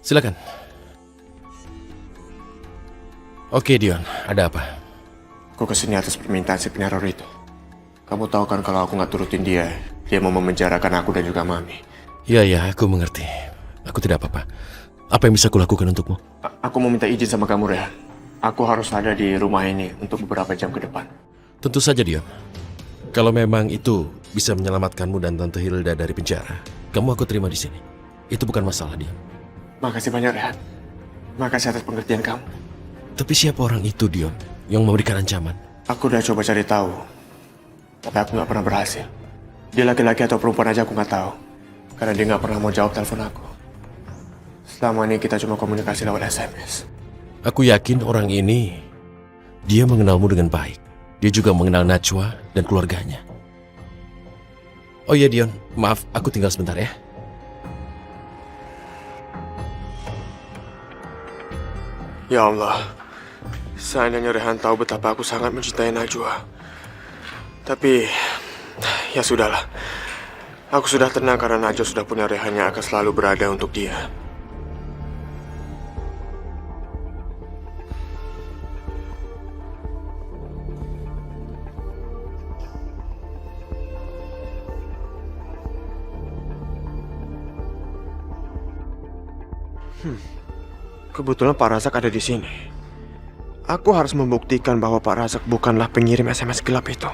Silakan. Oke, Dion. Ada apa? Aku kesini atas permintaan si peneror itu. Kamu tahu kan kalau aku nggak turutin dia mau memenjarakan aku dan juga Mami. Iya, aku mengerti. Aku tidak apa-apa. Apa yang bisa kulakukan untukmu? Aku mau minta izin sama kamu, Rehan. Aku harus ada di rumah ini untuk beberapa jam ke depan. Tentu saja, Dion. Kalau memang itu bisa menyelamatkanmu dan Tante Hilda dari penjara, kamu aku terima di sini. Itu bukan masalah, Dion. Makasih banyak, Rehan. Makasih atas pengertian kamu. Tapi siapa orang itu, Dion, yang memberikan ancaman? Aku udah coba cari tahu, tapi aku nggak pernah berhasil. Dia laki-laki atau perempuan aja aku nggak tahu, karena dia nggak pernah mau jawab telepon aku. Selama ini kita cuma komunikasi lewat SMS. Aku yakin orang ini, dia mengenalmu dengan baik. Dia juga mengenal Najwa dan keluarganya. Oh iya, Dion, maaf, aku tinggal sebentar ya. Ya Allah, seandainya Rehan tahu betapa aku sangat mencintai Najwa. Tapi, ya sudahlah. Aku sudah tenang karena Najwa sudah punya Rehan yang akan selalu berada untuk dia. Kebetulan Pak Razak ada di sini. Aku harus membuktikan bahwa Pak Razak bukanlah pengirim SMS gelap itu.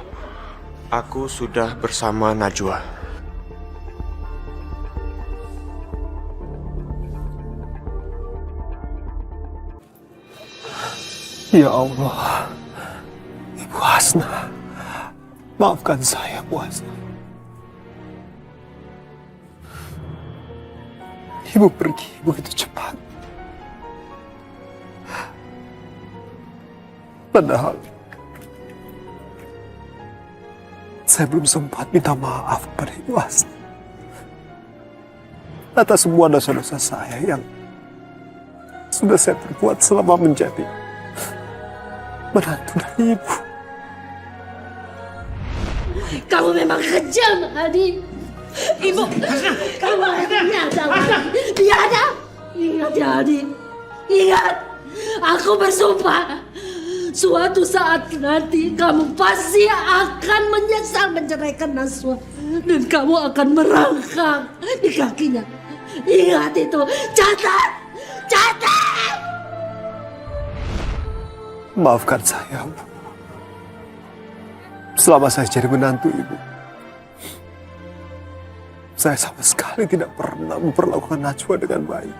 Aku sudah bersama Najwa. Ya Allah, Ibu Hasna, maafkan saya, Bu Hasna. Ibu pergi begitu cepat. Padahal saya belum sempat minta maaf pada Ibu Hasna atas semua dosa-dosa saya yang sudah saya perbuat selama menjadi menantu dari Ibu. Kamu memang kejam, Adi. Ibu, kamu harus menyadar, Adi. Biadab. Ingat ya, Adi. Ingat, aku bersumpah. Suatu saat nanti kamu pasti akan menyesal menceraikan Najwa. Dan kamu akan merangkak di kakinya. Ingat itu. Catat! Catat! Maafkan saya, Bu. Selama saya jadi menantu Ibu, saya sama sekali tidak pernah memperlakukan Najwa dengan baik.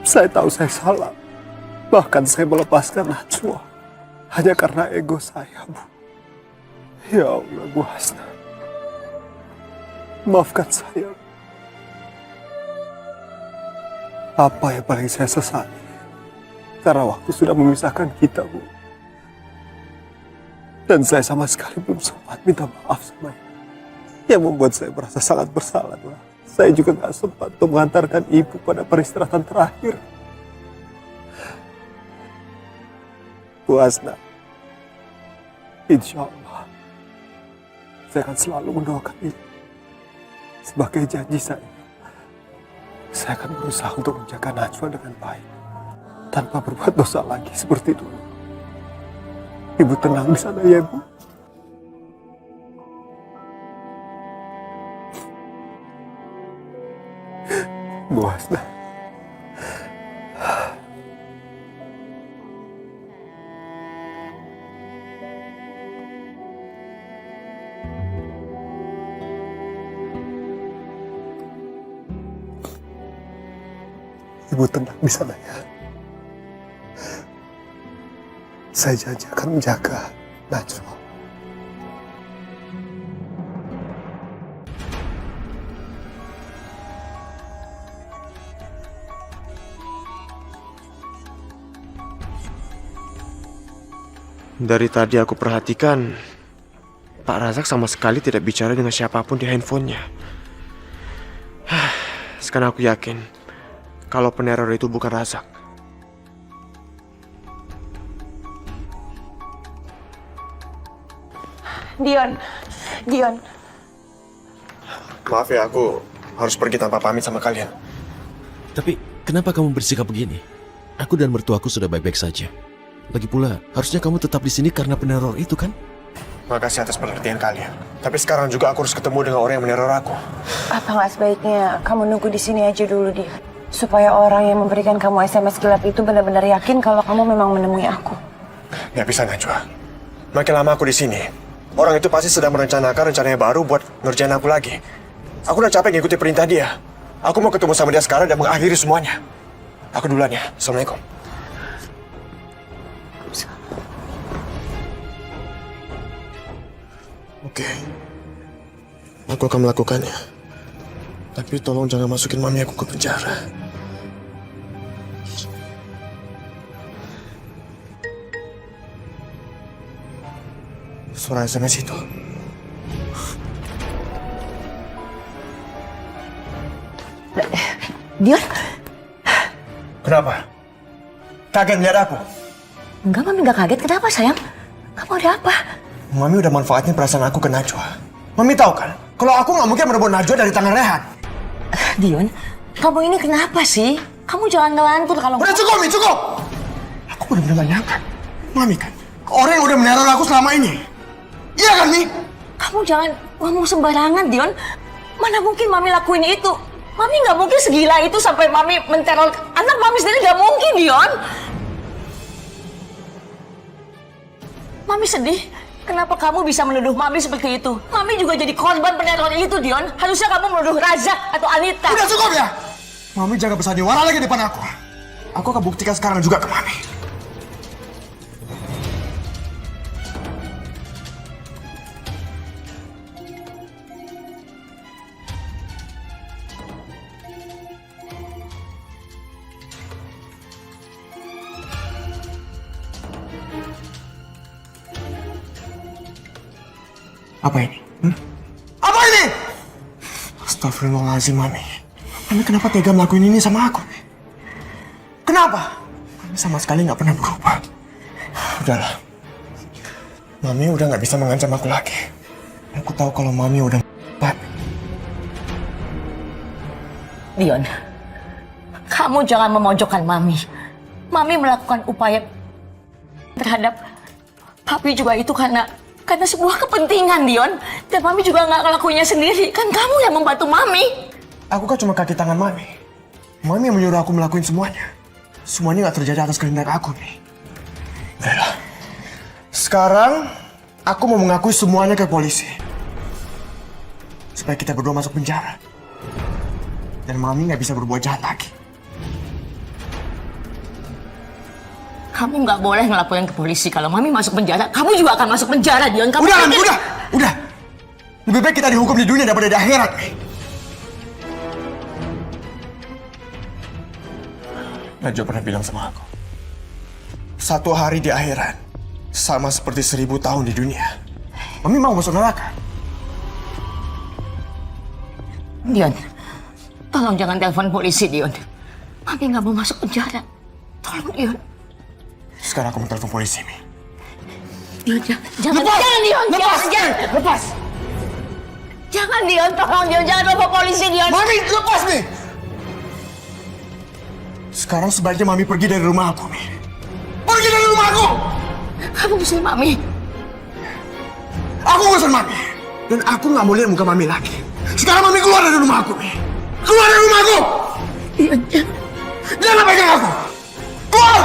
Saya tahu saya salah. Bahkan saya melepaskan Najwa hanya karena ego saya, Bu. Ya Allah, Bu Hasna. Maafkan saya. Apa yang paling saya sesali? Karena waktu sudah memisahkan kita, Bu. Dan saya sama sekali belum sempat minta maaf sama Ibu. Yang membuat saya merasa sangat bersalah. Saya juga gak sempat untuk mengantarkan Ibu pada peristirahatan terakhir. Bu Hasna, insya Allah, saya akan selalu mendoakan Ibu. Sebagai janji saya akan berusaha untuk menjaga Najwa dengan baik. Tanpa berbuat dosa lagi seperti dulu. Ibu tenang di sana ya, Bu. Bu Hasna. Ibu tenang di sana ya. Saya janji akan menjaga Najwa. Dari tadi aku perhatikan, Pak Razak sama sekali tidak bicara dengan siapapun di handphonenya. Sekarang aku yakin kalau peneror itu bukan Razak. Dion. Maaf ya, aku harus pergi tanpa pamit sama kalian. Tapi Kenapa kamu bersikap begini? Aku dan mertuaku sudah baik-baik saja. Lagi pula, harusnya kamu tetap di sini karena peneror itu kan? Makasih atas pengertian kalian. Tapi sekarang juga aku harus ketemu dengan orang yang meneror aku. Apa nggak sebaiknya kamu nunggu di sini aja dulu, Dion? Supaya orang yang memberikan kamu SMS gelap itu benar-benar yakin kalau kamu memang menemui aku. Nggak bisa, Najwa. Makin lama aku di sini, orang itu pasti sedang merencanakan rencananya baru buat ngerjain aku lagi. Aku udah capek ngikuti perintah dia. Aku mau ketemu sama dia sekarang dan mengakhiri semuanya. Aku duluan ya. Assalamualaikum. Oke. Aku akan melakukannya. Tapi tolong jangan masukin mami aku ke penjara. Suara SMS itu. Dion? Kenapa? Kaget melihat aku? Enggak, Mami nggak kaget. Kenapa, sayang? Kamu ada apa? Mami udah manfaatin perasaan aku ke Najwa. Mami tahu kan, kalau aku nggak mungkin merebut Najwa dari tangan Rehan. Dion, kamu ini kenapa sih? Kamu jangan ngelantur kalau... Udah cukup, Mi, cukup! Aku benar-benar gak nyangka. Mami kan, orang yang udah meneror aku selama ini. Iya kan, Mi? Kamu jangan ngomong sembarangan, Dion. Mana mungkin Mami lakuin itu? Mami nggak mungkin segila itu sampai Mami menteror anak Mami sendiri, nggak mungkin, Dion. Mami sedih. Kenapa kamu bisa menuduh Mami seperti itu? Mami juga jadi korban peneror itu, Dion. Harusnya kamu menuduh Razak atau Anita. Udah cukup ya? Mami jangan bersandiwara lagi di depan aku. Aku akan buktikan sekarang juga ke Mami. Apa ini? Apa ini? Astagfirullahaladzim, Mami. Mami kenapa tega melakukan ini sama aku? Kenapa? Mami sama sekali nggak pernah berubah. Udahlah. Mami udah nggak bisa mengancam aku lagi. Aku tahu kalau Mami udah hebat. Dion, kamu jangan memojokkan Mami. Mami melakukan upaya terhadap Papi juga itu karena sebuah kepentingan, Dion. Dan Mami juga nggak ngelakuinnya sendiri. Kan kamu yang membantu Mami. Aku kan cuma kaki tangan Mami. Mami yang menyuruh aku melakukan semuanya. Semuanya nggak terjadi atas kehendak aku, nih. Udah. Sekarang, aku mau mengakui semuanya ke polisi. Supaya kita berdua masuk penjara. Dan Mami nggak bisa berbuat jahat lagi. Kamu nggak boleh ngelaporin ke polisi. Kalau Mami masuk penjara, kamu juga akan masuk penjara, Dion. Kamu Udah, pikir... udah. Lebih baik kita dihukum di dunia daripada di akhirat. Najwa pernah bilang sama aku, 1 hari di akhirat sama seperti 1000 tahun di dunia. Mami mau masuk neraka. Dion, tolong jangan telepon polisi, Dion. Mami nggak mau masuk penjara. Tolong, Dion. Sekarang aku mau telepon polisi, Mi. Dion, jangan. Lepas! Jangan, Dion. Lepas! Jangan. Lepas! Jangan, Dion. Tolong, Dion. Jangan telepon polisi, Dion. Mami, lepas, Mi! Sekarang sebaiknya Mami pergi dari rumah aku, Mi. Pergi dari rumah aku! Kamu usul Mami. Aku urusan Mami. Dan aku nggak mau lihat muka Mami lagi. Sekarang Mami keluar dari rumah aku, Mi. Keluar dari rumah aku! Dion, jangan. Jangan pegang aku! Keluar!